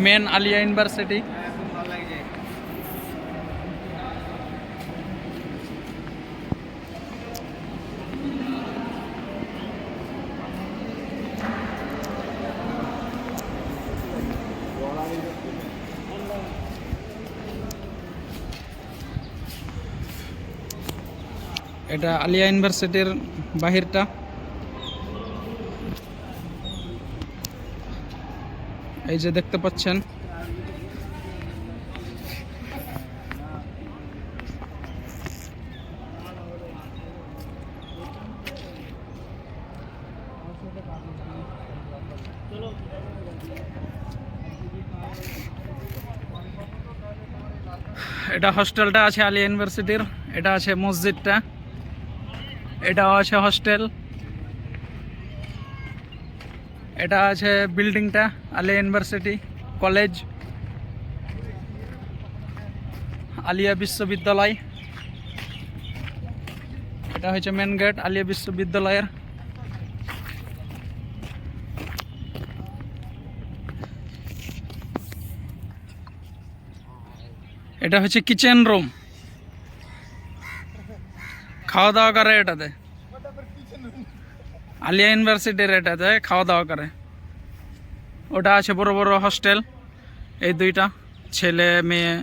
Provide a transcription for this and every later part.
Main Alia university. এটা আলিয়া ইউনিভার্সিটির বাহিরটা। এই যে দেখতে পাচ্ছেন, এটা হস্টেলটা আছে আলিয়া ইউনিভার্সিটির। এটা আছে মসজিদটা, এটাও আছে হস্টেল। এটা আছে বিল্ডিংটা আলিয়া ইউনিভার্সিটি কলেজ, আলিয়া বিশ্ববিদ্যালয়। এটা হচ্ছে মেন গেট আলিয়া বিশ্ববিদ্যালয়ের। এটা হচ্ছে কিচেন রুম, খাওয়া দাওয়া করে এটাতে। আলিয়া ইউনিভার্সিটির এটাতে খাওয়া দাওয়া করে। ওটা আছে বড় বড় হস্টেল, এই দুইটা ছেলে মেয়ে।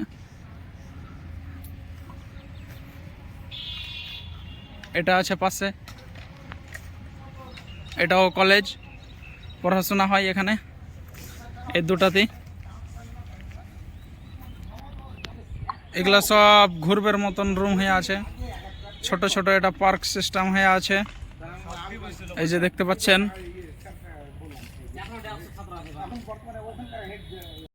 এটা আছে পাশে, এটাও কলেজ, পড়াশোনা হয় এখানে এই দুটাতেই। এগুলা সব ঘুরবের মতন রুম হয়ে আছে, ছোট ছোট। এটা পার্ক সিস্টেম হয়ে আছে, এই যে দেখতে পাচ্ছেন।